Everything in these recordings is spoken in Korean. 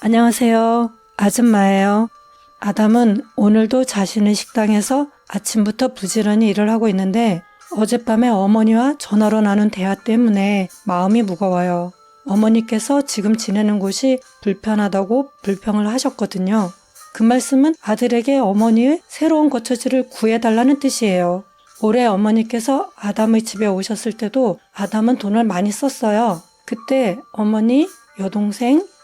안녕하세요. 아줌마예요. 아담은 오늘도 자신의 식당에서 아침부터 부지런히 일을 하고 있는데 어젯밤에 어머니와 전화로 나눈 대화 때문에 마음이 무거워요. 어머니께서 지금 지내는 곳이 불편하다고 불평을 하셨거든요. 그 말씀은 아들에게 어머니의 새로운 거처지를 구해달라는 뜻이에요. 올해 어머니께서 아담의 집에 오셨을 때도 아담은 돈을 많이 썼어요. 그때 어머니,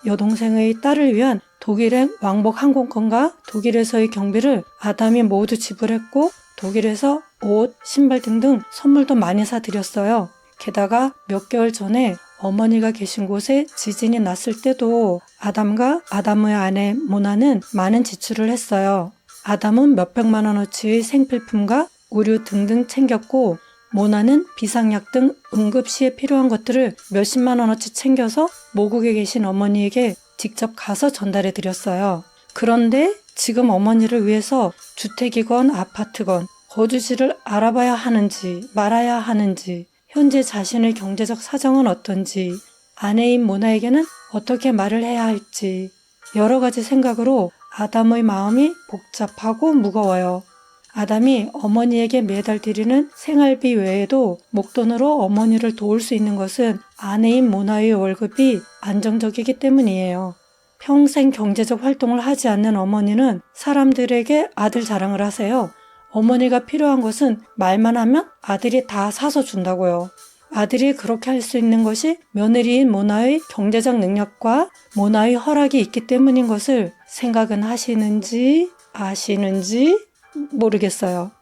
여동생의 딸을 위한 독일행 왕복 항공권과 독일에서의 경비를 아담이 모두 지불했고 독일에서 옷, 신발 등등 선물도 많이 사드렸어요. 게다가 몇 개월 전에 어머니가 계신 곳에 지진이 났을 때도 아담과 아담의 아내 모나는 많은 지출을 했어요. 아담은 몇백만 원어치의 생필품과 의류 등등 챙겼고 모나는 비상약 등 응급시에 필요한 것들을 몇십만 원어치 챙겨서 모국에 계신 어머니에게 직접 가서 전달해 드렸어요. 그런데 지금 어머니를 위해서 주택이건 아파트건 거주지를 알아봐야 하는지 말아야 하는지 현재 자신의 경제적 사정은 어떤지 아내인 모나에게는 어떻게 말을 해야 할지 여러 가지 생각으로 아담의 마음이 복잡하고 무거워요. 아담이 어머니에게 매달 드리는 생활비 외에도 목돈으로 어머니를 도울 수 있는 것은 아내인 모나의 월급이 안정적이기 때문이에요. 평생 경제적 활동을 하지 않는 어머니는 사람들에게 아들 자랑을 하세요. 어머니가 필요한 것은 말만 하면 아들이 다 사서 준다고요. 아들이 그렇게 할 수 있는 것이 며느리인 모나의 경제적 능력과 모나의 허락이 있기 때문인 것을 생각은 하시는지 아시는지 모르겠어요.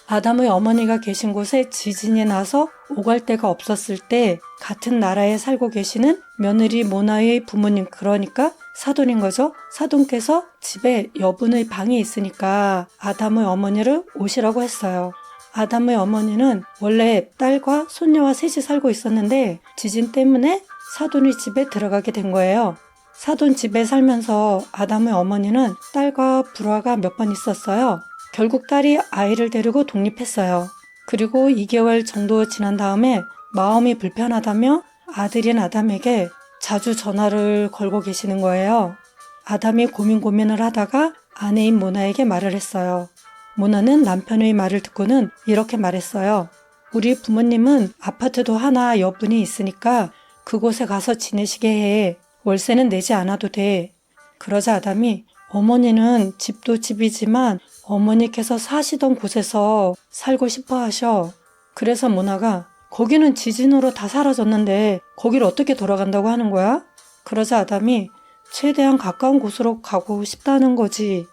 아담의 어머니가 계신 곳에 지진이 나서 오갈 데가 없었을 때 같은 나라에 살고 계시는 며느리 모나의 부모님, 그러니까 사돈인 거죠. 사돈께서 집에 여분의 방이 있으니까 아담의 어머니를 오시라고 했어요. 아담의 어머니는 원래 딸과 손녀와 셋이 살고 있었는데 지진 때문에 사돈의 집에 들어가게 된 거예요. 사돈 집에 살면서 아담의 어머니는 딸과 불화가 몇 번 있었어요. 결국 딸이 아이를 데리고 독립했어요. 그리고 2개월 정도 지난 다음에 마음이 불편하다며 아들인 아담에게 자주 전화를 걸고 계시는 거예요. 아담이 고민을 하다가 아내인 모나에게 말을 했어요. 모나는 남편의 말을 듣고는 이렇게 말했어요. 우리 부모님은 아파트도 하나 여분이 있으니까 그곳에 가서 지내시게 해. 월세는 내지 않아도 돼. 그러자 아담이 어머니는 집도 집이지만 어머니께서 사시던 곳에서 살고 싶어 하셔. 그래서 모나가 거기는 지진으로 다 사라졌는데 거기를 어떻게 돌아간다고 하는 거야? 그러자 아담이 최대한 가까운 곳으로 가고 싶다는 거지.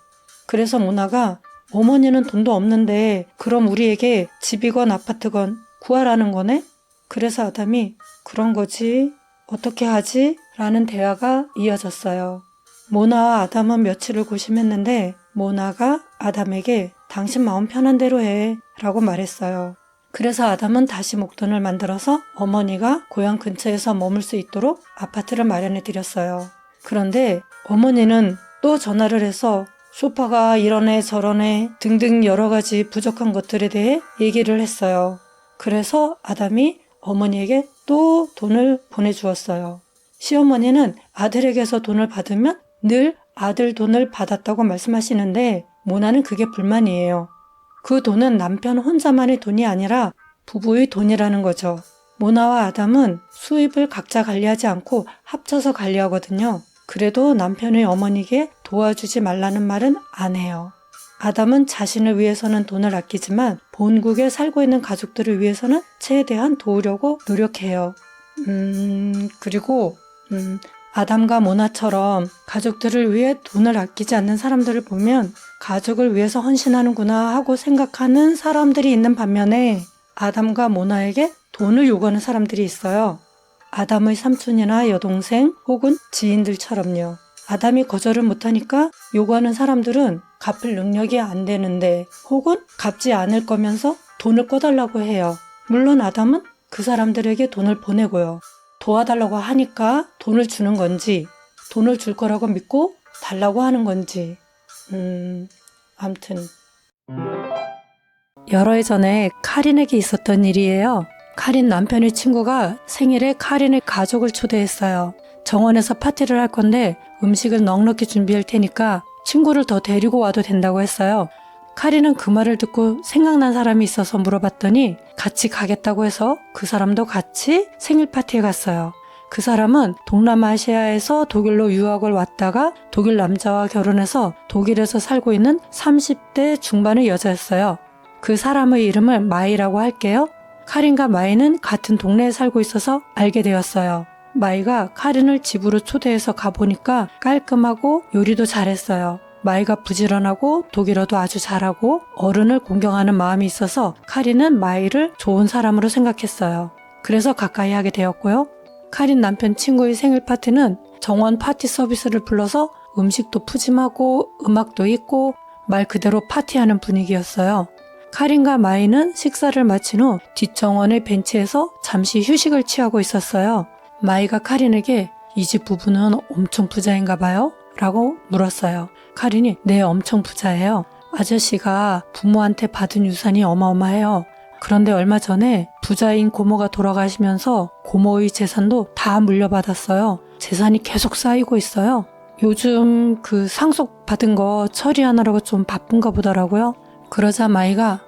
그래서 모나가 어머니는 돈도 없는데 그럼 우리에게 집이건 아파트건 구하라는 거네? 그래서 아담이 그런 거지. 어떻게 하지? 라는 대화가 이어졌어요. 모나와 아담은 며칠을 고심했는데 모나가 아담에게 당신 마음 편한 대로 해 라고 말했어요. 그래서 아담은 다시 목돈을 만들어서 어머니가 고향 근처에서 머물 수 있도록 아파트를 마련해 드렸어요. 그런데 어머니는 또 전화를 해서 소파가 이러네 저러네 등등 여러 가지 부족한 것들에 대해 얘기를 했어요. 그래서 아담이 어머니에게 또 돈을 보내주었어요. 시어머니는 아들에게서 돈을 받으면 늘 아들 돈을 받았다고 말씀하시는데 모나는 그게 불만이에요. 그 돈은 남편 혼자만의 돈이 아니라 부부의 돈이라는 거죠. 모나와 아담은 수입을 각자 관리하지 않고 합쳐서 관리하거든요. 그래도 남편의 어머니에게 도와주지 말라는 말은 안 해요. 아담은 자신을 위해서는 돈을 아끼지만 본국에 살고 있는 가족들을 위해서는 최대한 도우려고 노력해요. 그리고 아담과 모나처럼 가족들을 위해 돈을 아끼지 않는 사람들을 보면 가족을 위해서 헌신하는구나 하고 생각하는 사람들이 있는 반면에 아담과 모나에게 돈을 요구하는 사람들이 있어요. 아담의 삼촌이나 여동생 혹은 지인들처럼요. 아담이 거절을 못하니까 요구하는 사람들은 갚을 능력이 안 되는데 혹은 갚지 않을 거면서 돈을 꺼달라고 해요. 물론 아담은 그 사람들에게 돈을 보내고요. 도와달라고 하니까 돈을 주는 건지 돈을 줄 거라고 믿고 달라고 하는 건지 암튼 여러 해 전에 카린에게 있었던 일이에요. 카린 남편의 친구가 생일에 카린의 가족을 초대했어요. 정원에서 파티를 할 건데 음식을 넉넉히 준비할 테니까 친구를 더 데리고 와도 된다고 했어요. 카린은 그 말을 듣고 생각난 사람이 있어서 물어봤더니 같이 가겠다고 해서 그 사람도 같이 생일 파티에 갔어요. 그 사람은 동남아시아에서 독일로 유학을 왔다가 독일 남자와 결혼해서 독일에서 살고 있는 30대 중반의 여자였어요. 그 사람의 이름을 마이라고 할게요. 카린과 마이는 같은 동네에 살고 있어서 알게 되었어요. 마이가 카린을 집으로 초대해서 가보니까 깔끔하고 요리도 잘했어요. 마이가 부지런하고 독일어도 아주 잘하고 어른을 공경하는 마음이 있어서 카린은 마이를 좋은 사람으로 생각했어요. 그래서 가까이 하게 되었고요. 카린 남편 친구의 생일 파티는 정원 파티 서비스를 불러서 음식도 푸짐하고 음악도 있고 말 그대로 파티하는 분위기였어요. 카린과 마이는 식사를 마친 후 뒷정원의 벤치에서 잠시 휴식을 취하고 있었어요. 마이가 카린에게 이 집 부부는 엄청 부자인가 봐요? 라고 물었어요. 카린이 네, 엄청 부자예요. 아저씨가 부모한테 받은 유산이 어마어마해요. 그런데 얼마 전에 부자인 고모가 돌아가시면서 고모의 재산도 다 물려받았어요. 재산이 계속 쌓이고 있어요. 요즘 그 상속 받은 거 처리하느라고 좀 바쁜가 보더라고요. 그러자 마이가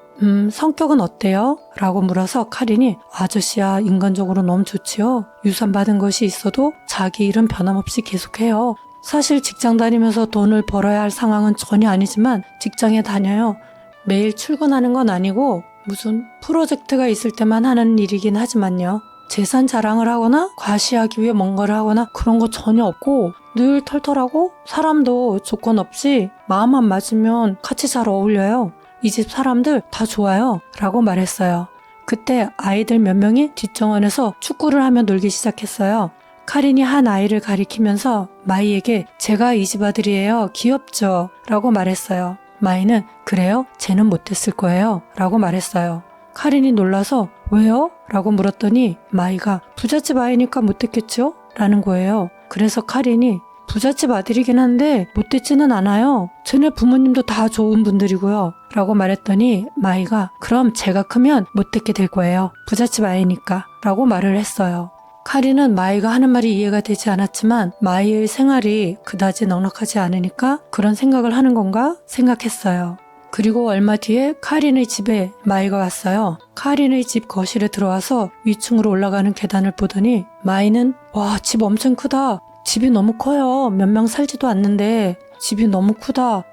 성격은 어때요? 라고 물어서 카린이 아저씨야 인간적으로 너무 좋지요. 유산 받은 것이 있어도 자기 일은 변함없이 계속해요. 사실 직장 다니면서 돈을 벌어야 할 상황은 전혀 아니지만 직장에 다녀요. 매일 출근하는 건 아니고 무슨 프로젝트가 있을 때만 하는 일이긴 하지만요. 재산 자랑을 하거나 과시하기 위해 뭔가를 하거나 그런 거 전혀 없고 늘 털털하고 사람도 조건 없이 마음만 맞으면 같이 잘 어울려요. 이 집 사람들 다 좋아요. 라고 말했어요. 그때 아이들 몇 명이 뒷정원에서 축구를 하며 놀기 시작했어요. 카린이 한 아이를 가리키면서 마이에게 제가 이 집 아들이에요. 귀엽죠? 라고 말했어요. 마이는 그래요? 쟤는 못했을 거예요. 라고 말했어요. 카린이 놀라서 왜요? 라고 물었더니 마이가 부잣집 아이니까 못했겠죠? 라는 거예요. 그래서 카린이 부잣집 아들이긴 한데 못됐지는 않아요. 쟤네 부모님도 다 좋은 분들이고요. 라고 말했더니 마이가 그럼 제가 크면 못됐게 될 거예요. 부잣집 아이니까. 라고 말을 했어요. 카린은 마이가 하는 말이 이해가 되지 않았지만 마이의 생활이 그다지 넉넉하지 않으니까 그런 생각을 하는 건가 생각했어요. 그리고 얼마 뒤에 카린의 집에 마이가 왔어요. 카린의 집 거실에 들어와서 위층으로 올라가는 계단을 보더니 마이는 와, 집 엄청 크다. 집이 너무 커요. 몇 명 살지도 않는데 집이 너무 크다.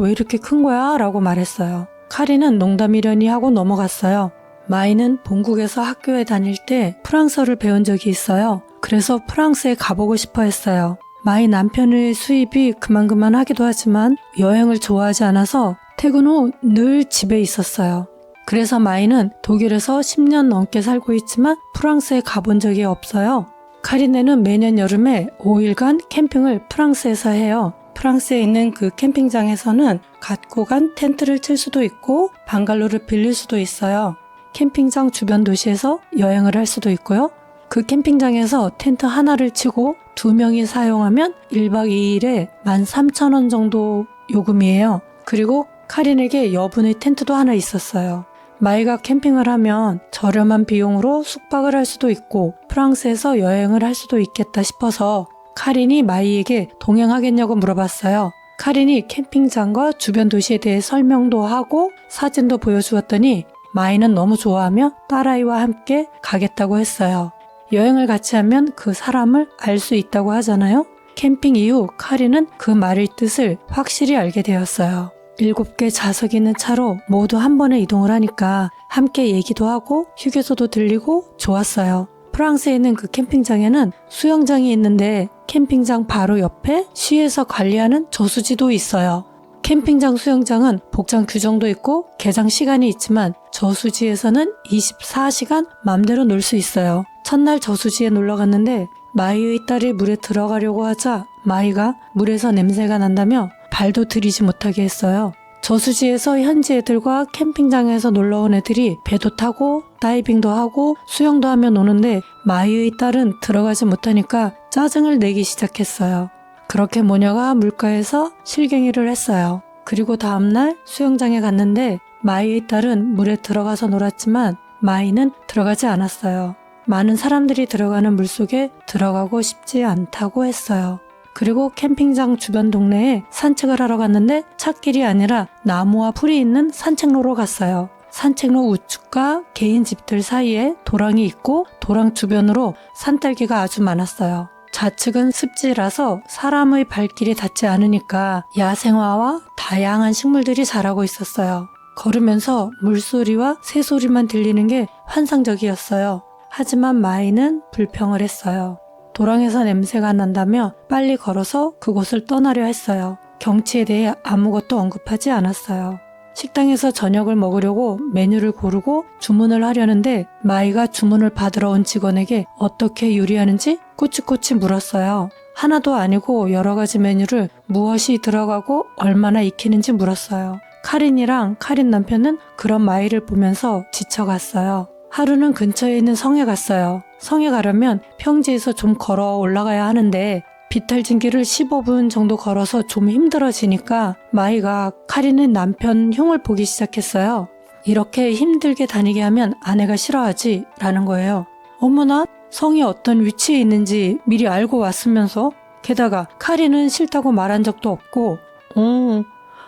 왜 이렇게 큰 거야? 라고 말했어요. 카린은 농담이려니 하고 넘어갔어요. 마이는 본국에서 학교에 다닐 때 프랑스어를 배운 적이 있어요. 그래서 프랑스에 가보고 싶어 했어요. 마이 남편의 수입이 그만하기도 하지만 여행을 좋아하지 않아서 퇴근 후 늘 집에 있었어요. 그래서 마이는 독일에서 10년 넘게 살고 있지만 프랑스에 가본 적이 없어요. 카린네는 매년 여름에 5일간 캠핑을 프랑스에서 해요. 프랑스에 있는 그 캠핑장에서는 갖고 간 텐트를 칠 수도 있고 방갈로를 빌릴 수도 있어요. 캠핑장 주변 도시에서 여행을 할 수도 있고요. 그 캠핑장에서 텐트 하나를 치고 2명이 사용하면 1박 2일에 13,000원 정도 요금이에요. 그리고 카린에게 여분의 텐트도 하나 있었어요. 마이가 캠핑을 하면 저렴한 비용으로 숙박을 할 수도 있고 프랑스에서 여행을 할 수도 있겠다 싶어서 카린이 마이에게 동행하겠냐고 물어봤어요. 카린이 캠핑장과 주변 도시에 대해 설명도 하고 사진도 보여주었더니 마이는 너무 좋아하며 딸아이와 함께 가겠다고 했어요. 여행을 같이 하면 그 사람을 알 수 있다고 하잖아요. 캠핑 이후 카린은 그 말의 뜻을 확실히 알게 되었어요. 7개 좌석이 있는 차로 모두 한 번에 이동을 하니까 함께 얘기도 하고 휴게소도 들리고 좋았어요. 프랑스에 있는 그 캠핑장에는 수영장이 있는데 캠핑장 바로 옆에 시에서 관리하는 저수지도 있어요. 캠핑장 수영장은 복장 규정도 있고 개장 시간이 있지만 저수지에서는 24시간 맘대로 놀 수 있어요. 첫날 저수지에 놀러 갔는데 마이의 딸이 물에 들어가려고 하자 마이가 물에서 냄새가 난다며 발도 들이지 못하게 했어요. 저수지에서 현지 애들과 캠핑장에서 놀러온 애들이 배도 타고 다이빙도 하고 수영도 하며 노는데 마이의 딸은 들어가지 못하니까 짜증을 내기 시작했어요. 그렇게 모녀가 물가에서 실갱이를 했어요. 그리고 다음날 수영장에 갔는데 마이의 딸은 물에 들어가서 놀았지만 마이는 들어가지 않았어요. 많은 사람들이 들어가는 물속에 들어가고 싶지 않다고 했어요. 그리고 캠핑장 주변 동네에 산책을 하러 갔는데 찻길이 아니라 나무와 풀이 있는 산책로로 갔어요. 산책로 우측과 개인 집들 사이에 도랑이 있고 도랑 주변으로 산딸기가 아주 많았어요. 좌측은 습지라서 사람의 발길이 닿지 않으니까 야생화와 다양한 식물들이 자라고 있었어요. 걸으면서 물소리와 새소리만 들리는 게 환상적이었어요. 하지만 마이는 불평을 했어요. 도랑에서 냄새가 난다며 빨리 걸어서 그곳을 떠나려 했어요. 경치에 대해 아무것도 언급하지 않았어요. 식당에서 저녁을 먹으려고 메뉴를 고르고 주문을 하려는데 마이가 주문을 받으러 온 직원에게 어떻게 요리하는지 꼬치꼬치 물었어요. 하나도 아니고 여러 가지 메뉴를 무엇이 들어가고 얼마나 익히는지 물었어요. 카린이랑 카린 남편은 그런 마이를 보면서 지쳐갔어요. 하루는 근처에 있는 성에 갔어요. 성에 가려면 평지에서 좀 걸어 올라가야 하는데 비탈진 길을 15분 정도 걸어서 좀 힘들어지니까 마이가 카린의 남편 흉을 보기 시작했어요. 이렇게 힘들게 다니게 하면 아내가 싫어하지 라는 거예요. 어머나, 성이 어떤 위치에 있는지 미리 알고 왔으면서 게다가 카린은 싫다고 말한 적도 없고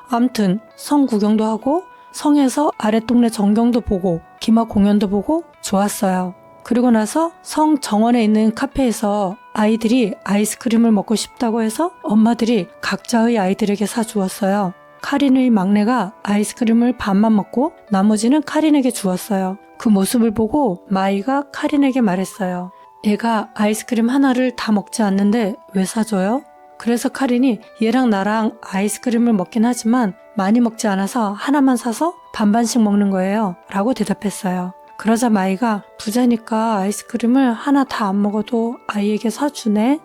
암튼 성 구경도 하고 성에서 아랫동네 전경도 보고 기막 공연도 보고 좋았어요. 그리고 나서 성 정원에 있는 카페에서 아이들이 아이스크림을 먹고 싶다고 해서 엄마들이 각자의 아이들에게 사주었어요. 카린의 막내가 아이스크림을 반만 먹고 나머지는 카린에게 주었어요. 그 모습을 보고 마이가 카린에게 말했어요. 애가 아이스크림 하나를 다 먹지 않는데 왜 사줘요? 그래서 카린이 얘랑 나랑 아이스크림을 먹긴 하지만 많이 먹지 않아서 하나만 사서 반반씩 먹는 거예요 라고 대답했어요. 그러자 마이가 부자니까 아이스크림을 하나 다 안 먹어도 아이에게 사주네?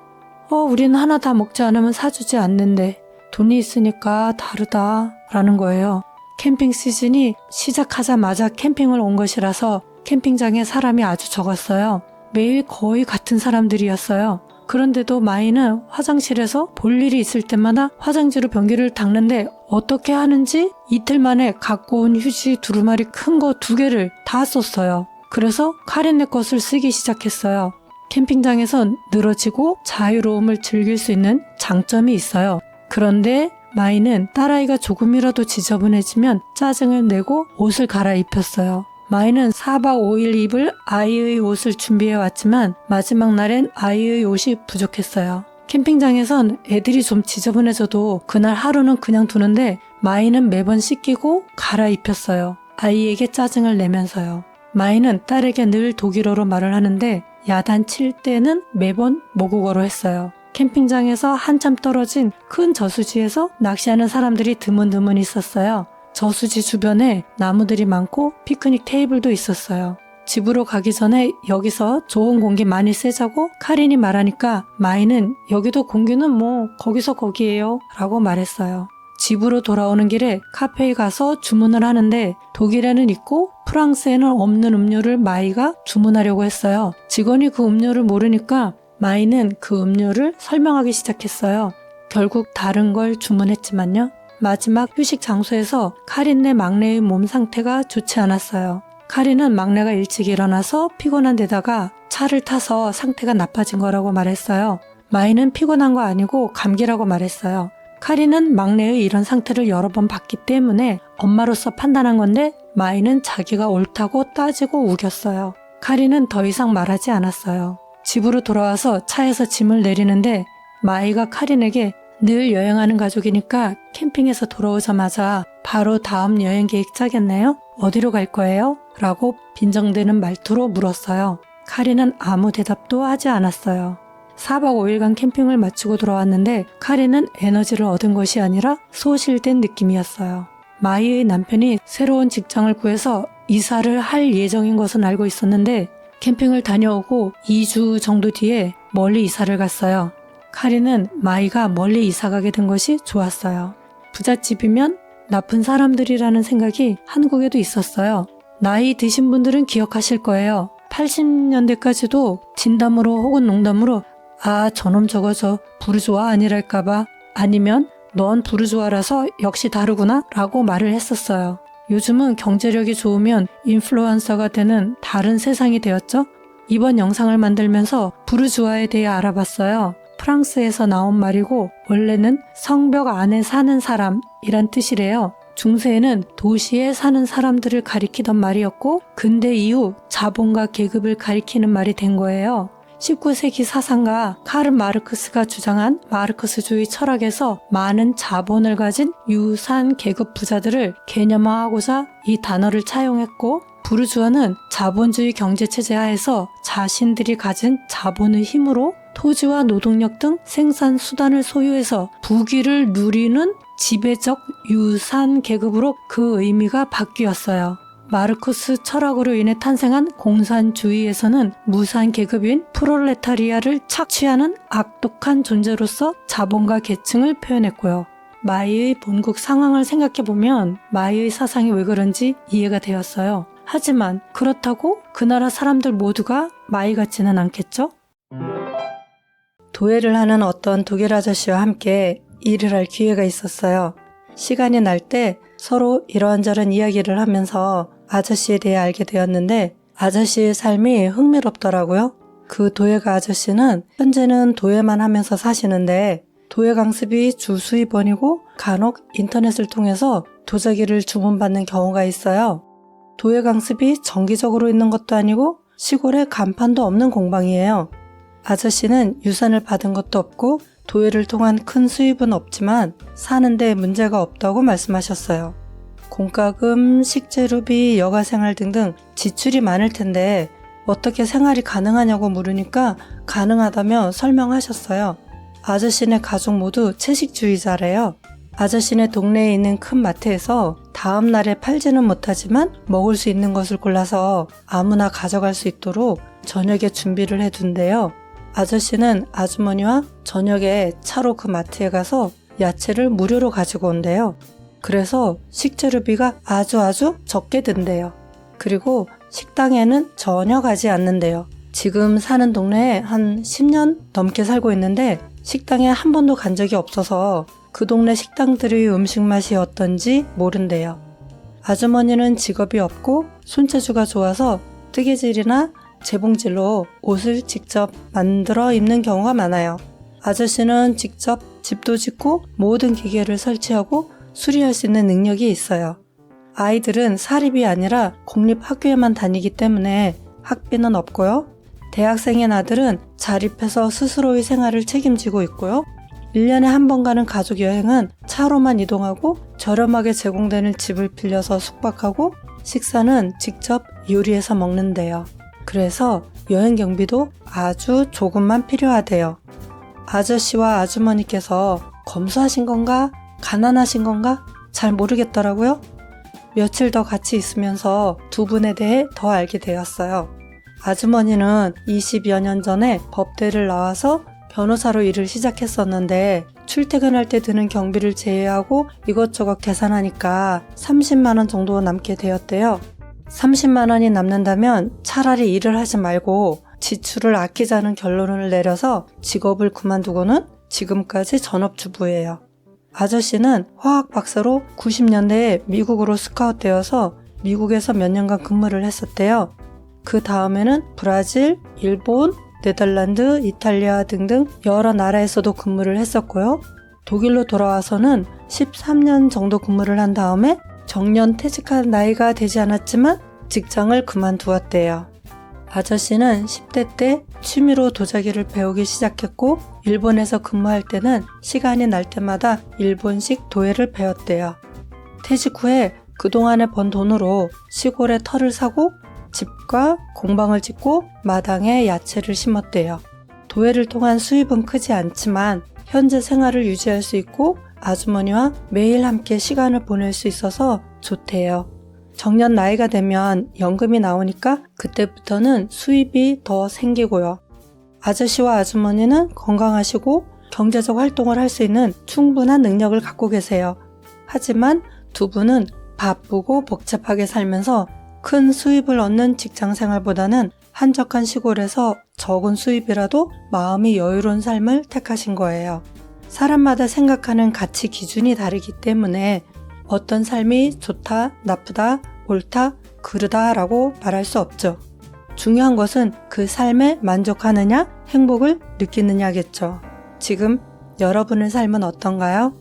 우린 하나 다 먹지 않으면 사주지 않는데 돈이 있으니까 다르다 라는 거예요. 캠핑 시즌이 시작하자마자 캠핑을 온 것이라서 캠핑장에 사람이 아주 적었어요. 매일 거의 같은 사람들이었어요. 그런데도 마이는 화장실에서 볼 일이 있을 때마다 화장지로 변기를 닦는데 어떻게 하는지 이틀 만에 갖고 온 휴지 두루마리 큰 거 2개를 다 썼어요. 그래서 카린네 것을 쓰기 시작했어요. 캠핑장에선 늘어지고 자유로움을 즐길 수 있는 장점이 있어요. 그런데 마이는 딸아이가 조금이라도 지저분해지면 짜증을 내고 옷을 갈아입혔어요. 마이는 4박 5일 입을 아이의 옷을 준비해 왔지만 마지막 날엔 아이의 옷이 부족했어요. 캠핑장에선 애들이 좀 지저분해져도 그날 하루는 그냥 두는데 마이는 매번 씻기고 갈아입혔어요. 아이에게 짜증을 내면서요. 마이는 딸에게 늘 독일어로 말을 하는데 야단칠 때는 매번 모국어로 했어요. 캠핑장에서 한참 떨어진 큰 저수지에서 낚시하는 사람들이 드문드문 있었어요. 저수지 주변에 나무들이 많고 피크닉 테이블도 있었어요. 집으로 가기 전에 여기서 좋은 공기 많이 쐬자고 카린이 말하니까 마이는 여기도 공기는 뭐 거기서 거기예요 라고 말했어요. 집으로 돌아오는 길에 카페에 가서 주문을 하는데 독일에는 있고 프랑스에는 없는 음료를 마이가 주문하려고 했어요. 직원이 그 음료를 모르니까 마이는 그 음료를 설명하기 시작했어요. 결국 다른 걸 주문했지만요. 마지막 휴식 장소에서 카린네 막내의 몸 상태가 좋지 않았어요. 카린은 막내가 일찍 일어나서 피곤한 데다가 차를 타서 상태가 나빠진 거라고 말했어요. 마이는 피곤한 거 아니고 감기라고 말했어요. 카린은 막내의 이런 상태를 여러 번 봤기 때문에 엄마로서 판단한 건데 마이는 자기가 옳다고 따지고 우겼어요. 카린은 더 이상 말하지 않았어요. 집으로 돌아와서 차에서 짐을 내리는데 마이가 카린에게 늘 여행하는 가족이니까 캠핑에서 돌아오자마자 바로 다음 여행 계획 짜겠네요? 어디로 갈 거예요? 라고 빈정대는 말투로 물었어요. 카린은 아무 대답도 하지 않았어요. 4박 5일간 캠핑을 마치고 돌아왔는데 카린은 에너지를 얻은 것이 아니라 소실된 느낌이었어요. 마이의 남편이 새로운 직장을 구해서 이사를 할 예정인 것은 알고 있었는데 캠핑을 다녀오고 2주 정도 뒤에 멀리 이사를 갔어요. 카린은 마이가 멀리 이사가게 된 것이 좋았어요. 부잣집이면 나쁜 사람들이라는 생각이 한국에도 있었어요. 나이 드신 분들은 기억하실 거예요. 80년대까지도 진담으로 혹은 농담으로 저놈 저거 저 부르주아 아니랄까봐 아니면 넌 부르주아라서 역시 다르구나 라고 말을 했었어요. 요즘은 경제력이 좋으면 인플루언서가 되는 다른 세상이 되었죠? 이번 영상을 만들면서 부르주아에 대해 알아봤어요. 프랑스에서 나온 말이고 원래는 성벽 안에 사는 사람이란 뜻이래요. 중세에는 도시에 사는 사람들을 가리키던 말이었고 근대 이후 자본가 계급을 가리키는 말이 된 거예요. 19세기 사상가 카르 마르크스가 주장한 마르크스주의 철학에서 많은 자본을 가진 유산 계급 부자들을 개념화하고자 이 단어를 차용했고 부르주아는 자본주의 경제체제 하에서 자신들이 가진 자본의 힘으로 토지와 노동력 등 생산 수단을 소유해서 부귀를 누리는 지배적 유산 계급으로 그 의미가 바뀌었어요. 마르크스 철학으로 인해 탄생한 공산주의에서는 무산 계급인 프롤레타리아를 착취하는 악독한 존재로서 자본가 계층을 표현했고요. 마이의 본국 상황을 생각해보면 마이의 사상이 왜 그런지 이해가 되었어요. 하지만 그렇다고 그 나라 사람들 모두가 마이 같지는 않겠죠? 도회를 하는 어떤 독일 아저씨와 함께 일을 할 기회가 있었어요. 시간이 날 때 서로 이런저런 이야기를 하면서 아저씨에 대해 알게 되었는데 아저씨의 삶이 흥미롭더라고요. 그 도예가 아저씨는 현재는 도예만 하면서 사시는데 도예 강습이 주 수입원이고 간혹 인터넷을 통해서 도자기를 주문받는 경우가 있어요. 도예 강습이 정기적으로 있는 것도 아니고 시골에 간판도 없는 공방이에요. 아저씨는 유산을 받은 것도 없고 도예를 통한 큰 수입은 없지만 사는데 문제가 없다고 말씀하셨어요. 공과금, 식재료비, 여가생활 등등 지출이 많을 텐데 어떻게 생활이 가능하냐고 물으니까 가능하다며 설명하셨어요. 아저씨네 가족 모두 채식주의자래요. 아저씨네 동네에 있는 큰 마트에서 다음 날에 팔지는 못하지만 먹을 수 있는 것을 골라서 아무나 가져갈 수 있도록 저녁에 준비를 해둔대요. 아저씨는 아주머니와 저녁에 차로 그 마트에 가서 야채를 무료로 가지고 온대요. 그래서 식재료비가 아주 적게 든대요. 그리고 식당에는 전혀 가지 않는데요. 지금 사는 동네에 한 10년 넘게 살고 있는데 식당에 한 번도 간 적이 없어서 그 동네 식당들의 음식 맛이 어떤지 모른대요. 아주머니는 직업이 없고 손재주가 좋아서 뜨개질이나 재봉질로 옷을 직접 만들어 입는 경우가 많아요. 아저씨는 직접 집도 짓고 모든 기계를 설치하고 수리할 수 있는 능력이 있어요. 아이들은 사립이 아니라 공립학교에만 다니기 때문에 학비는 없고요. 대학생인 아들은 자립해서 스스로의 생활을 책임지고 있고요. 1년에 한 번 가는 가족 여행은 차로만 이동하고 저렴하게 제공되는 집을 빌려서 숙박하고 식사는 직접 요리해서 먹는데요. 그래서 여행 경비도 아주 조금만 필요하대요. 아저씨와 아주머니께서 검소하신 건가? 가난하신 건가? 잘 모르겠더라고요. 며칠 더 같이 있으면서 두 분에 대해 더 알게 되었어요. 아주머니는 20여 년 전에 법대를 나와서 변호사로 일을 시작했었는데 출퇴근할 때 드는 경비를 제외하고 이것저것 계산하니까 30만 원 정도 남게 되었대요. 30만 원이 남는다면 차라리 일을 하지 말고 지출을 아끼자는 결론을 내려서 직업을 그만두고는 지금까지 전업주부예요. 아저씨는 화학 박사로 90년대에 미국으로 스카웃되어서 미국에서 몇 년간 근무를 했었대요. 그 다음에는 브라질, 일본, 네덜란드, 이탈리아 등등 여러 나라에서도 근무를 했었고요. 독일로 돌아와서는 13년 정도 근무를 한 다음에 정년 퇴직할 나이가 되지 않았지만 직장을 그만두었대요. 아저씨는 10대 때 취미로 도자기를 배우기 시작했고 일본에서 근무할 때는 시간이 날 때마다 일본식 도예를 배웠대요. 퇴직 후에 그동안에 번 돈으로 시골에 터를 사고 집과 공방을 짓고 마당에 야채를 심었대요. 도예를 통한 수입은 크지 않지만 현재 생활을 유지할 수 있고 아주머니와 매일 함께 시간을 보낼 수 있어서 좋대요. 정년 나이가 되면 연금이 나오니까 그때부터는 수입이 더 생기고요. 아저씨와 아주머니는 건강하시고 경제적 활동을 할 수 있는 충분한 능력을 갖고 계세요. 하지만 두 분은 바쁘고 복잡하게 살면서 큰 수입을 얻는 직장 생활보다는 한적한 시골에서 적은 수입이라도 마음이 여유로운 삶을 택하신 거예요. 사람마다 생각하는 가치 기준이 다르기 때문에 어떤 삶이 좋다, 나쁘다, 옳다, 그르다라고 말할 수 없죠. 중요한 것은 그 삶에 만족하느냐, 행복을 느끼느냐겠죠. 지금 여러분의 삶은 어떤가요?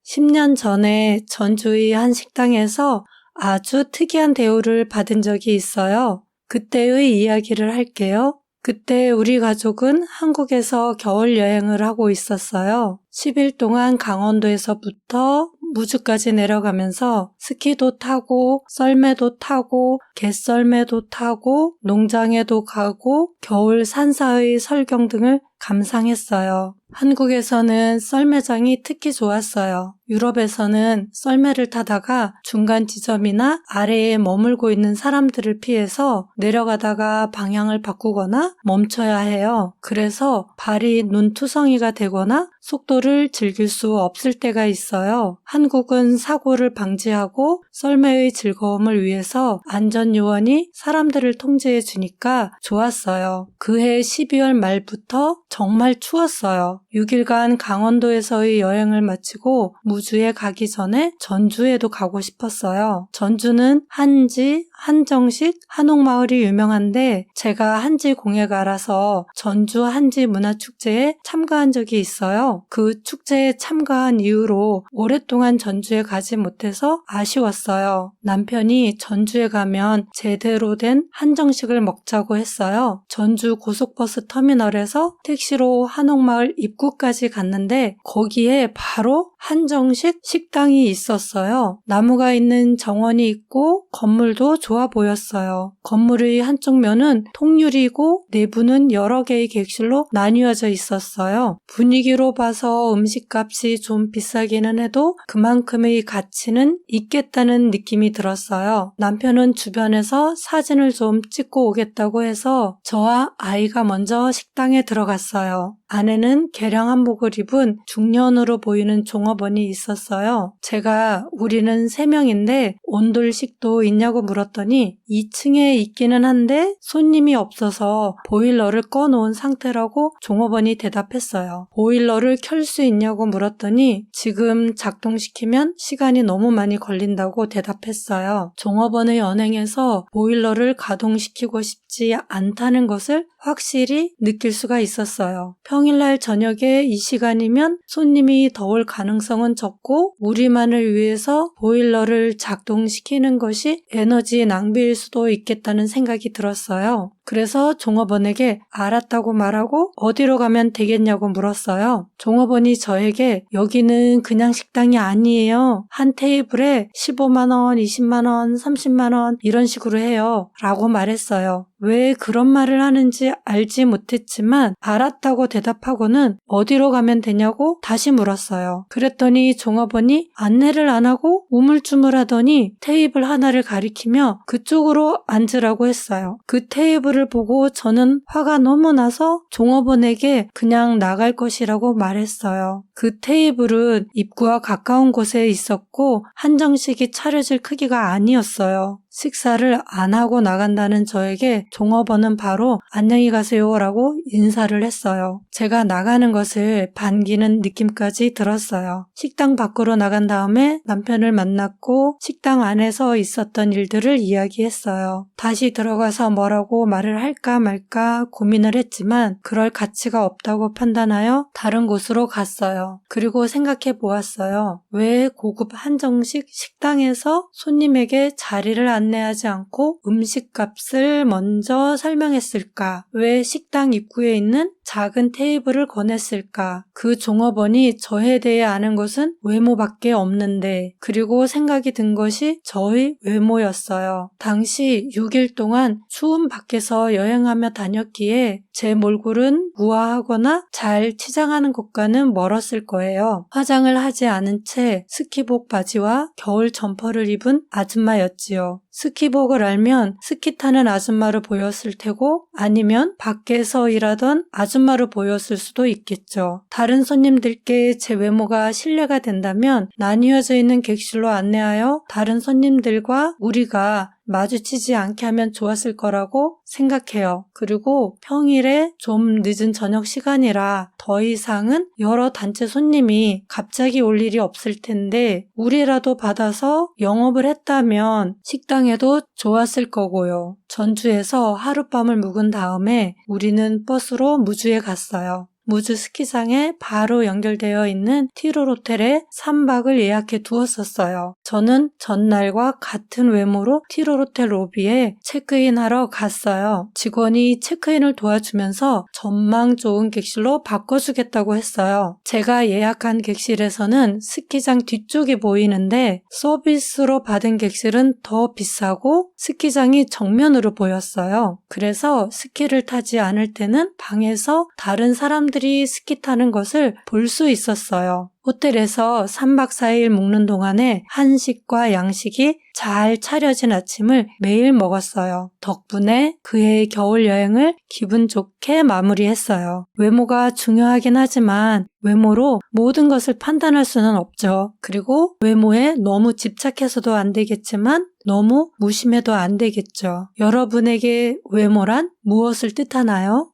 10년 전에 전주의 한 식당에서 아주 특이한 대우를 받은 적이 있어요. 그때의 이야기를 할게요. 그때 우리 가족은 한국에서 겨울 여행을 하고 있었어요. 10일 동안 강원도에서부터 무주까지 내려가면서 스키도 타고 썰매도 타고 갯썰매도 타고 농장에도 가고 겨울 산사의 설경 등을 감상했어요. 한국에서는 썰매장이 특히 좋았어요. 유럽에서는 썰매를 타다가 중간 지점이나 아래에 머물고 있는 사람들을 피해서 내려가다가 방향을 바꾸거나 멈춰야 해요. 그래서 발이 눈투성이가 되거나 속도를 즐길 수 없을 때가 있어요. 한국은 사고를 방지하고 썰매의 즐거움을 위해서 안전요원이 사람들을 통제해 주니까 좋았어요. 그해 12월 말부터 정말 추웠어요. 6일간 강원도에서의 여행을 마치고 무주에 가기 전에 전주에도 가고 싶었어요. 전주는 한지, 한정식, 한옥마을이 유명한데 제가 한지 공예가라서 전주 한지 문화축제에 참가한 적이 있어요. 그 축제에 참가한 이후로 오랫동안 전주에 가지 못해서 아쉬웠어요. 남편이 전주에 가면 제대로 된 한정식을 먹자고 했어요. 전주 고속버스 터미널에서 택시로 한옥마을 입구까지 갔는데 거기에 바로 한정식 식당이 있었어요. 나무가 있는 정원이 있고 건물도 좋아 보였어요. 건물의 한쪽 면은 통유리고 내부는 여러 개의 객실로 나뉘어져 있었어요. 분위기로 봐서 음식값이 좀 비싸기는 해도 그만큼의 가치는 있겠다는 느낌이 들었어요. 남편은 주변에서 사진을 좀 찍고 오겠다고 해서 저와 아이가 먼저 식당에 들어갔어요. 안에는 개량 한복을 입은 중년으로 보이는 종업원이 있었어요. 제가 우리는 3명인데 온돌식도 있냐고 물었더니 2층에 있기는 한데 손님이 없어서 보일러를 꺼놓은 상태라고 종업원이 대답했어요. 보일러를 켤 수 있냐고 물었더니 지금 작동시키면 시간이 너무 많이 걸린다고 대답했어요. 종업원의 언행에서 보일러를 가동시키고 싶지 않다는 것을 확실히 느낄 수가 있었어요. 평일날 저녁에 이 시간이면 손님이 더올 가능성은 적고 우리만을 위해서 보일러를 작동시키는 것이 에너지 낭비일 수도 있겠다는 생각이 들었어요. 그래서 종업원에게 알았다고 말하고 어디로 가면 되겠냐고 물었어요. 종업원이 저에게 여기는 그냥 식당이 아니에요. 한 테이블에 15만 원, 20만 원, 30만 원 이런 식으로 해요. 라고 말했어요. 왜 그런 말을 하는지 알지 못했지만 알았다고 대답하고는 어디로 가면 되냐고 다시 물었어요. 그랬더니 종업원이 안내를 안 하고 우물쭈물하더니 테이블 하나를 가리키며 그쪽으로 앉으라고 했어요. 그 테이블을 보고 저는 화가 너무 나서 종업원에게 그냥 나갈 것이라고 말했어요. 그 테이블은 입구와 가까운 곳에 있었고 한정식이 차려질 크기가 아니었어요. 식사를 안 하고 나간다는 저에게 종업원은 바로 안녕히 가세요 라고 인사를 했어요. 제가 나가는 것을 반기는 느낌까지 들었어요. 식당 밖으로 나간 다음에 남편을 만났고 식당 안에서 있었던 일들을 이야기했어요. 다시 들어가서 뭐라고 말을 할까 말까 고민을 했지만 그럴 가치가 없다고 판단하여 다른 곳으로 갔어요. 그리고 생각해 보았어요. 왜 고급 한정식 식당에서 손님에게 자리를 안내하지 않고 음식값을 먼저 설명했을까? 왜 식당 입구에 있는 작은 테이블을 권했을까? 그 종업원이 저에 대해 아는 것은 외모밖에 없는데, 그리고 생각이 든 것이 저의 외모였어요. 당시 6일 동안 추운 밖에서 여행하며 다녔기에 제 몰골은 우아하거나 잘 치장하는 것과는 멀었을 거예요. 화장을 하지 않은 채 스키복 바지와 겨울 점퍼를 입은 아줌마였지요. 스키복을 알면 스키 타는 아줌마로 보였을 테고 아니면 밖에서 일하던 아줌마로 보였을 수도 있겠죠. 다른 손님들께 제 외모가 신뢰가 된다면 나뉘어져 있는 객실로 안내하여 다른 손님들과 우리가 마주치지 않게 하면 좋았을 거라고 생각해요. 그리고 평일에 좀 늦은 저녁 시간이라 더 이상은 여러 단체 손님이 갑자기 올 일이 없을 텐데 우리라도 받아서 영업을 했다면 식당에도 좋았을 거고요. 전주에서 하룻밤을 묵은 다음에 우리는 버스로 무주에 갔어요. 무주 스키장에 바로 연결되어 있는 티롤 호텔에 3박을 예약해 두었었어요. 저는 전날과 같은 외모로 티롤 호텔 로비에 체크인하러 갔어요. 직원이 체크인을 도와주면서 전망 좋은 객실로 바꿔주겠다고 했어요. 제가 예약한 객실에서는 스키장 뒤쪽이 보이는데 서비스로 받은 객실은 더 비싸고 스키장이 정면으로 보였어요. 그래서 스키를 타지 않을 때는 방에서 다른 사람들이 스키 타는 것을 볼 수 있었어요. 호텔에서 3박 4일 묵는 동안에 한식과 양식이 잘 차려진 아침을 매일 먹었어요. 덕분에 그해의 겨울 여행을 기분 좋게 마무리했어요. 외모가 중요하긴 하지만 외모로 모든 것을 판단할 수는 없죠. 그리고 외모에 너무 집착해서도 안 되겠지만 너무 무심해도 안 되겠죠. 여러분에게 외모란 무엇을 뜻하나요?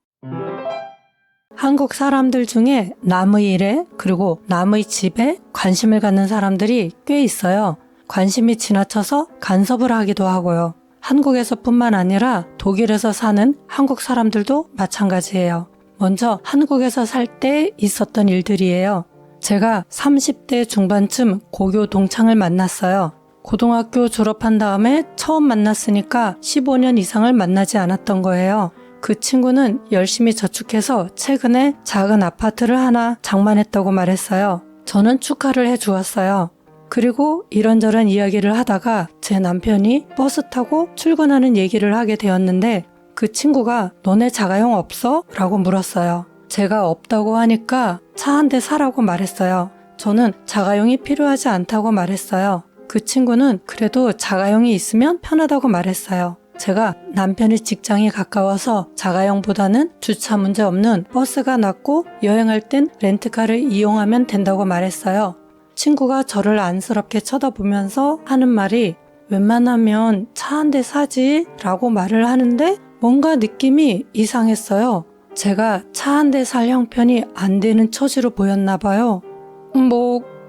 한국 사람들 중에 남의 일에 그리고 남의 집에 관심을 갖는 사람들이 꽤 있어요. 관심이 지나쳐서 간섭을 하기도 하고요. 한국에서뿐만 아니라 독일에서 사는 한국 사람들도 마찬가지예요. 먼저 한국에서 살 때 있었던 일들이에요. 제가 30대 중반쯤 고교 동창을 만났어요. 고등학교 졸업한 다음에 처음 만났으니까 15년 이상을 만나지 않았던 거예요. 그 친구는 열심히 저축해서 최근에 작은 아파트를 하나 장만했다고 말했어요. 저는 축하를 해주었어요. 그리고 이런저런 이야기를 하다가 제 남편이 버스 타고 출근하는 얘기를 하게 되었는데 그 친구가 너네 자가용 없어? 라고 물었어요. 제가 없다고 하니까 차 한 대 사라고 말했어요. 저는 자가용이 필요하지 않다고 말했어요. 그 친구는 그래도 자가용이 있으면 편하다고 말했어요. 제가 남편의 직장이 가까워서 자가용보다는 주차 문제 없는 버스가 낫고 여행할 땐 렌트카를 이용하면 된다고 말했어요. 친구가 저를 안쓰럽게 쳐다보면서 하는 말이 웬만하면 차 한 대 사지 라고 말을 하는데 뭔가 느낌이 이상했어요. 제가 차 한 대 살 형편이 안 되는 처지로 보였나 봐요.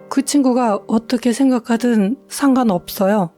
그 친구가 어떻게 생각하든 상관없어요.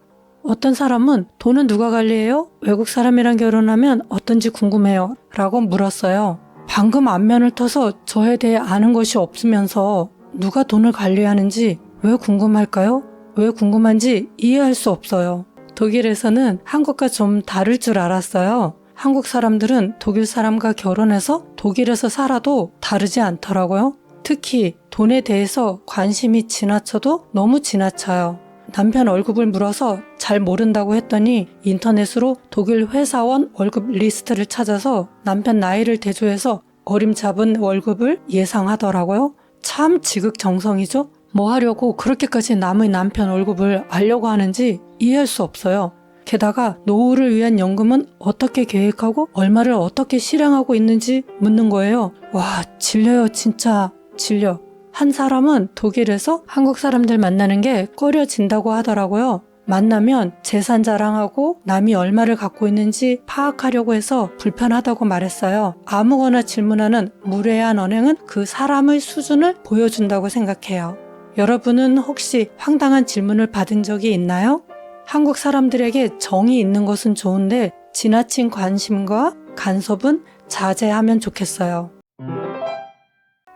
어떤 사람은 돈은 누가 관리해요? 외국 사람이랑 결혼하면 어떤지 궁금해요. 라고 물었어요. 방금 안면을 터서 저에 대해 아는 것이 없으면서 누가 돈을 관리하는지 왜 궁금할까요? 왜 궁금한지 이해할 수 없어요. 독일에서는 한국과 좀 다를 줄 알았어요. 한국 사람들은 독일 사람과 결혼해서 독일에서 살아도 다르지 않더라고요. 특히 돈에 대해서 관심이 지나쳐도 너무 지나쳐요. 남편 월급을 물어서 잘 모른다고 했더니 인터넷으로 독일 회사원 월급 리스트를 찾아서 남편 나이를 대조해서 어림잡은 월급을 예상하더라고요. 참 지극정성이죠? 뭐 하려고 그렇게까지 남의 남편 월급을 알려고 하는지 이해할 수 없어요. 게다가 노후를 위한 연금은 어떻게 계획하고 얼마를 어떻게 실행하고 있는지 묻는 거예요. 와, 질려요. 진짜 질려. 한 사람은 독일에서 한국 사람들 만나는 게 꺼려진다고 하더라고요. 만나면 재산 자랑하고 남이 얼마를 갖고 있는지 파악하려고 해서 불편하다고 말했어요. 아무거나 질문하는 무례한 언행은 그 사람의 수준을 보여준다고 생각해요. 여러분은 혹시 황당한 질문을 받은 적이 있나요? 한국 사람들에게 정이 있는 것은 좋은데 지나친 관심과 간섭은 자제하면 좋겠어요.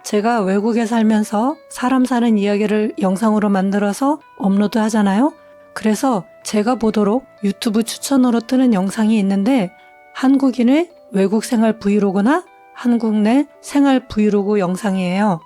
제가 외국에 살면서 사람 사는 이야기를 영상으로 만들어서 업로드 하잖아요. 그래서 제가 보도록 유튜브 추천으로 뜨는 영상이 있는데 한국인의 외국 생활 브이로그나 한국 내 생활 브이로그 영상이에요.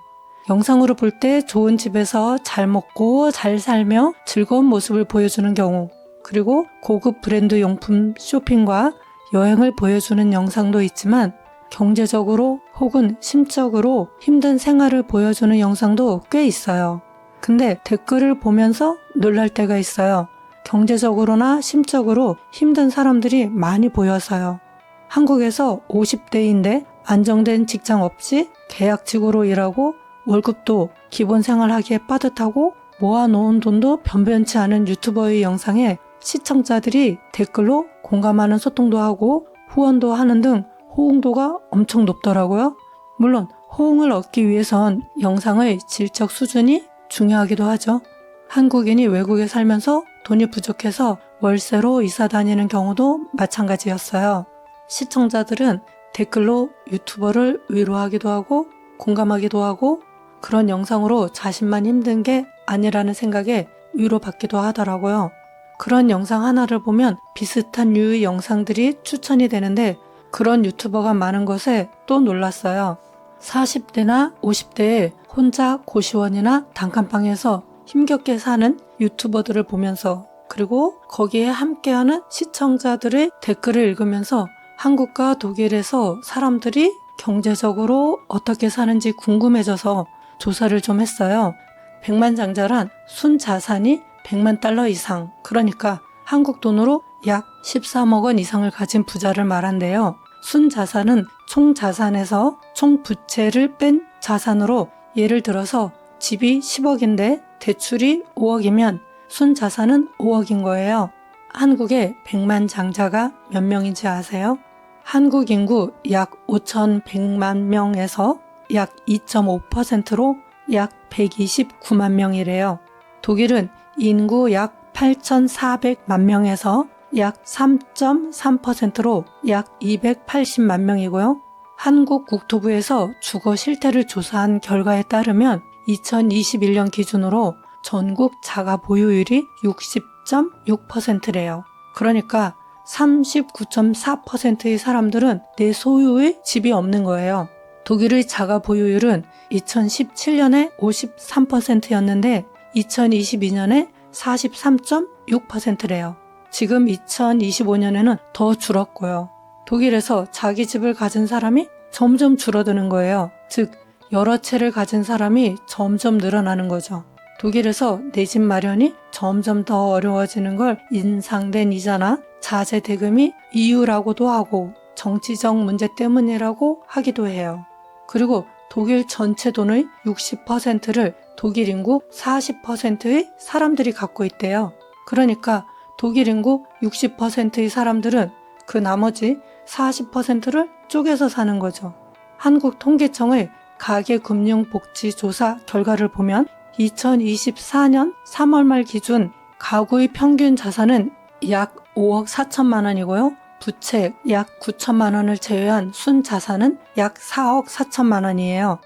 영상으로 볼 때 좋은 집에서 잘 먹고 잘 살며 즐거운 모습을 보여주는 경우, 그리고 고급 브랜드 용품 쇼핑과 여행을 보여주는 영상도 있지만 경제적으로 혹은 심적으로 힘든 생활을 보여주는 영상도 꽤 있어요. 근데 댓글을 보면서 놀랄 때가 있어요. 경제적으로나 심적으로 힘든 사람들이 많이 보여서요. 한국에서 50대인데 안정된 직장 없이 계약직으로 일하고 월급도 기본 생활하기에 빠듯하고 모아놓은 돈도 변변치 않은 유튜버의 영상에 시청자들이 댓글로 공감하는 소통도 하고 후원도 하는 등 호응도가 엄청 높더라고요. 물론 호응을 얻기 위해선 영상의 질적 수준이 중요하기도 하죠. 한국인이 외국에 살면서 돈이 부족해서 월세로 이사 다니는 경우도 마찬가지였어요. 시청자들은 댓글로 유튜버를 위로하기도 하고 공감하기도 하고 그런 영상으로 자신만 힘든 게 아니라는 생각에 위로받기도 하더라고요. 그런 영상 하나를 보면 비슷한 류의 영상들이 추천이 되는데 그런 유튜버가 많은 것에 또 놀랐어요. 40대나 50대에 혼자 고시원이나 단칸방에서 힘겹게 사는 유튜버들을 보면서 그리고 거기에 함께하는 시청자들의 댓글을 읽으면서 한국과 독일에서 사람들이 경제적으로 어떻게 사는지 궁금해져서 조사를 좀 했어요. 백만장자란 순자산이 100만 달러 이상, 그러니까 한국 돈으로 약 13억 원 이상을 가진 부자를 말한대요. 순자산은 총 자산에서 총 부채를 뺀 자산으로 예를 들어서 집이 10억인데 대출이 5억이면 순자산은 5억인 거예요. 한국에 100만 장자가 몇 명인지 아세요? 한국 인구 약 5,100만 명에서 약 2.5%로 약 129만 명이래요. 독일은 인구 약 8,400만 명에서 약 3.3%로 약 280만 명이고요. 한국 국토부에서 주거 실태를 조사한 결과에 따르면 2021년 기준으로 전국 자가 보유율이 60.6%래요. 그러니까 39.4%의 사람들은 내 소유의 집이 없는 거예요. 독일의 자가 보유율은 2017년에 53%였는데 2022년에 43.6%래요. 지금 2025년에는 더 줄었고요. 독일에서 자기 집을 가진 사람이 점점 줄어드는 거예요. 즉, 여러 채를 가진 사람이 점점 늘어나는 거죠. 독일에서 내 집 마련이 점점 더 어려워지는 걸 인상된 이자나 자재 대금이 이유라고도 하고 정치적 문제 때문이라고 하기도 해요. 그리고 독일 전체 돈의 60%를 독일 인구 40%의 사람들이 갖고 있대요. 그러니까 독일 인구 60%의 사람들은 그 나머지 40%를 쪼개서 사는 거죠. 한국통계청의 가계금융복지조사 결과를 보면 2024년 3월 말 기준 가구의 평균 자산은 약 5억 4천만 원이고요. 부채 약 9천만 원을 제외한 순자산은 약 4억 4천만 원이에요.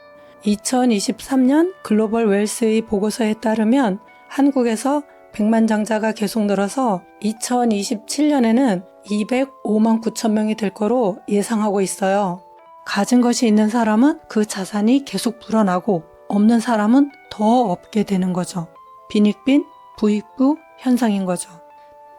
2023년 글로벌 웰스의 보고서에 따르면 한국에서 백만장자가 계속 늘어서 2027년에는 205만 9천 명이 될 거로 예상하고 있어요. 가진 것이 있는 사람은 그 자산이 계속 불어나고 없는 사람은 더 없게 되는 거죠. 빈익빈, 부익부 현상인 거죠.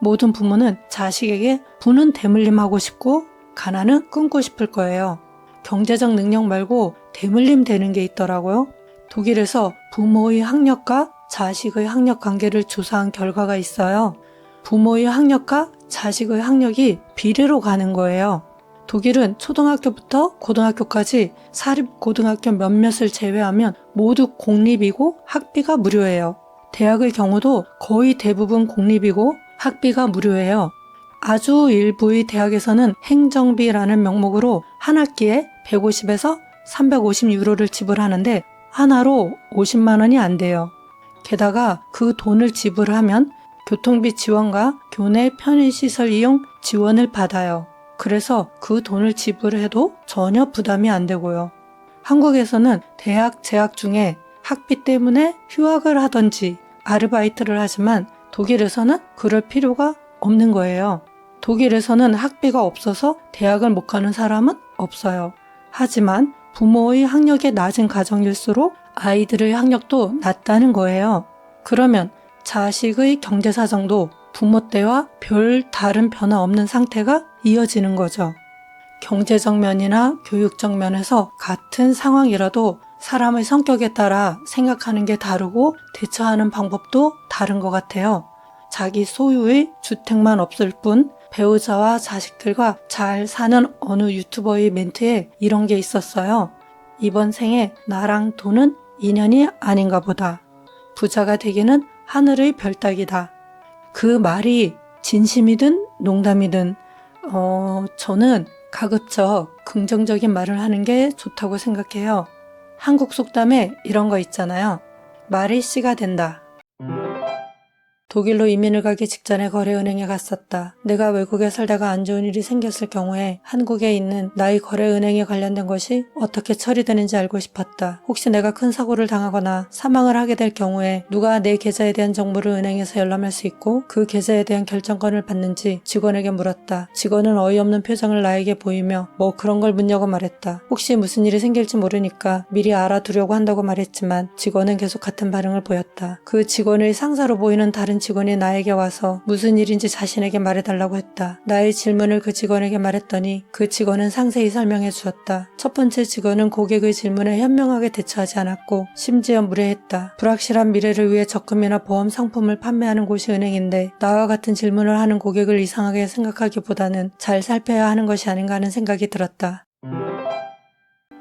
모든 부모는 자식에게 부는 대물림하고 싶고 가난은 끊고 싶을 거예요. 경제적 능력 말고 대물림 되는 게 있더라고요. 독일에서 부모의 학력과 자식의 학력 관계를 조사한 결과가 있어요. 부모의 학력과 자식의 학력이 비례로 가는 거예요. 독일은 초등학교부터 고등학교까지 사립고등학교 몇몇을 제외하면 모두 공립이고 학비가 무료예요. 대학의 경우도 거의 대부분 공립이고 학비가 무료예요. 아주 일부의 대학에서는 행정비라는 명목으로 한 학기에 150에서 350유로를 지불하는데 하나로 50만 원이 안 돼요. 게다가 그 돈을 지불하면 교통비 지원과 교내 편의시설 이용 지원을 받아요. 그래서 그 돈을 지불해도 전혀 부담이 안 되고요. 한국에서는 대학 재학 중에 학비 때문에 휴학을 하든지 아르바이트를 하지만 독일에서는 그럴 필요가 없는 거예요. 독일에서는 학비가 없어서 대학을 못 가는 사람은 없어요. 하지만 부모의 학력이 낮은 가정일수록 아이들의 학력도 낮다는 거예요. 그러면 자식의 경제사정도 부모 때와 별 다른 변화 없는 상태가 이어지는 거죠. 경제적 면이나 교육적 면에서 같은 상황이라도 사람의 성격에 따라 생각하는 게 다르고 대처하는 방법도 다른 것 같아요. 자기 소유의 주택만 없을 뿐 배우자와 자식들과 잘 사는 어느 유튜버의 멘트에 이런 게 있었어요. 이번 생에 나랑 돈은 인연이 아닌가 보다. 부자가 되기는 하늘의 별 따기다. 그 말이 진심이든 농담이든 저는 가급적 긍정적인 말을 하는 게 좋다고 생각해요. 한국 속담에 이런 거 있잖아요. 말이 씨가 된다. 독일로 이민을 가기 직전에 거래은행에 갔었다. 내가 외국에 살다가 안 좋은 일이 생겼을 경우에 한국에 있는 나의 거래은행에 관련된 것이 어떻게 처리되는지 알고 싶었다. 혹시 내가 큰 사고를 당하거나 사망을 하게 될 경우에 누가 내 계좌에 대한 정보를 은행에서 열람할 수 있고 그 계좌에 대한 결정권을 받는지 직원에게 물었다. 직원은 어이없는 표정을 나에게 보이며 뭐 그런 걸 묻냐고 말했다. 혹시 무슨 일이 생길지 모르니까 미리 알아두려고 한다고 말했지만 직원은 계속 같은 반응을 보였다. 그 직원의 상사로 보이는 다른 직원이 나에게 와서 무슨 일인지 자신에게 말해달라고 했다. 나의 질문을 그 직원에게 말했더니 그 직원은 상세히 설명해 주었다. 첫 번째 직원은 고객의 질문에 현명하게 대처하지 않았고 심지어 무례했다. 불확실한 미래를 위해 적금이나 보험 상품을 판매하는 곳이 은행인데 나와 같은 질문을 하는 고객을 이상하게 생각하기보다는 잘 살펴야 하는 것이 아닌가 하는 생각이 들었다.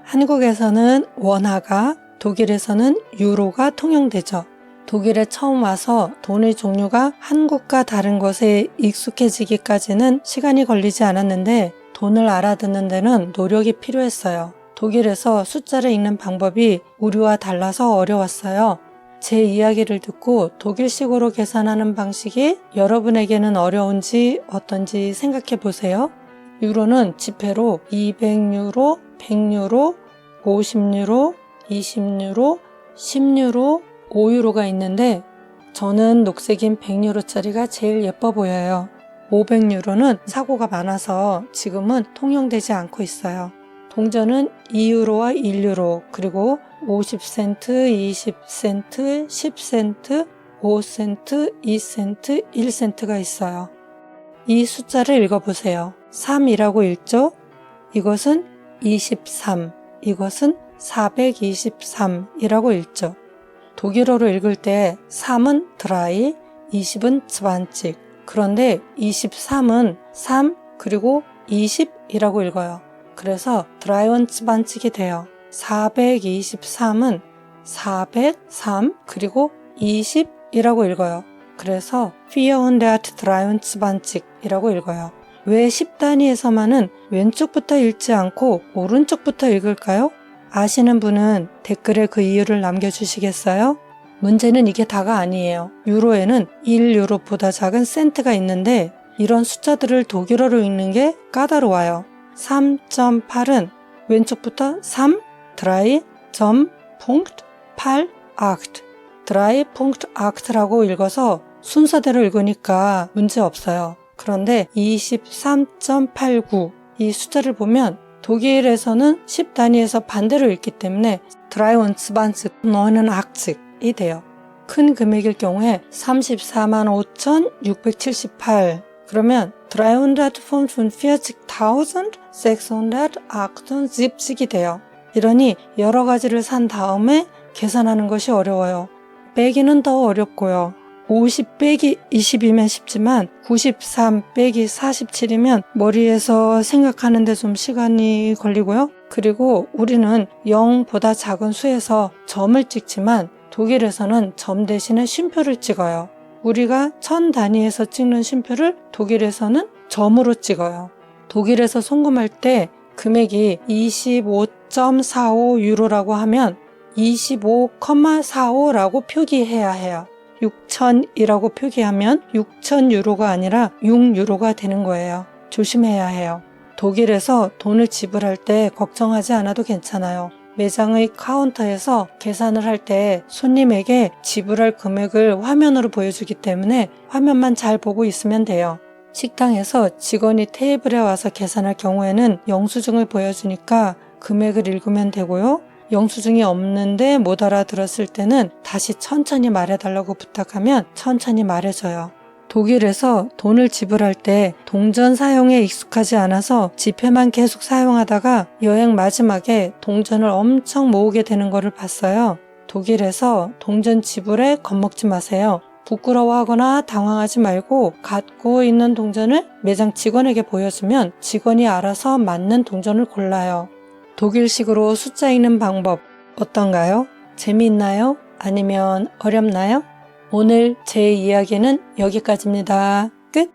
한국에서는 원화가, 독일에서는 유로가 통용되죠. 독일에 처음 와서 돈의 종류가 한국과 다른 것에 익숙해지기까지는 시간이 걸리지 않았는데 돈을 알아듣는 데는 노력이 필요했어요. 독일에서 숫자를 읽는 방법이 우리와 달라서 어려웠어요. 제 이야기를 듣고 독일식으로 계산하는 방식이 여러분에게는 어려운지 어떤지 생각해 보세요. 유로는 지폐로 200유로, 100유로, 50유로, 20유로, 10유로, 5유로가 있는데 저는 녹색인 100유로짜리가 제일 예뻐 보여요. 500유로는 사고가 많아서 지금은 통용되지 않고 있어요. 동전은 2유로와 1유로 그리고 50센트, 20센트, 10센트, 5센트, 2센트, 1센트가 있어요. 이 숫자를 읽어보세요. 3이라고 읽죠? 이것은 23, 이것은 423이라고 읽죠. 독일어로 읽을 때 3은 드라이, 20은 츠반칙. 그런데 23은 3 그리고 20이라고 읽어요. 그래서 드라이원 츠반칙이 돼요. 423은 403 그리고 20이라고 읽어요. 그래서 423이라고 읽어요. 왜 10단위에서만은 왼쪽부터 읽지 않고 오른쪽부터 읽을까요? 아시는 분은 댓글에 그 이유를 남겨주시겠어요? 문제는 이게 다가 아니에요. 유로에는 1유로보다 작은 센트가 있는데 이런 숫자들을 독일어로 읽는 게 까다로워요. 3.8은 왼쪽부터 3, 드라이, 점, punk트, 8, 아크트, 드라이, punk트, 아크트라고 읽어서 순서대로 읽으니까 문제 없어요. 그런데 23.89 이 숫자를 보면 독일에서는 10단위에서 반대로 읽기 때문에 드라이원츠반츠 너는 악측이 돼요. 큰 금액일 경우에 345,678 그러면 345,678이 돼요. 이러니 여러 가지를 산 다음에 계산하는 것이 어려워요. 빼기는 더 어렵고요. 50 빼기 20이면 쉽지만 93 빼기 47이면 머리에서 생각하는데 좀 시간이 걸리고요. 그리고 우리는 0보다 작은 수에서 점을 찍지만 독일에서는 점 대신에 쉼표를 찍어요. 우리가 1000 단위에서 찍는 쉼표를 독일에서는 점으로 찍어요. 독일에서 송금할 때 금액이 25.45 유로라고 하면 25,45라고 표기해야 해요. 6,000이라고 표기하면 6,000유로가 아니라 6유로가 되는 거예요. 조심해야 해요. 독일에서 돈을 지불할 때 걱정하지 않아도 괜찮아요. 매장의 카운터에서 계산을 할 때 손님에게 지불할 금액을 화면으로 보여주기 때문에 화면만 잘 보고 있으면 돼요. 식당에서 직원이 테이블에 와서 계산할 경우에는 영수증을 보여주니까 금액을 읽으면 되고요. 영수증이 없는데 못 알아들었을 때는 다시 천천히 말해달라고 부탁하면 천천히 말해줘요. 독일에서 돈을 지불할 때 동전 사용에 익숙하지 않아서 지폐만 계속 사용하다가 여행 마지막에 동전을 엄청 모으게 되는 거를 봤어요. 독일에서 동전 지불에 겁먹지 마세요. 부끄러워하거나 당황하지 말고 갖고 있는 동전을 매장 직원에게 보여주면 직원이 알아서 맞는 동전을 골라요. 독일식으로 숫자 읽는 방법 어떤가요? 재미있나요? 아니면 어렵나요? 오늘 제 이야기는 여기까지입니다. 끝!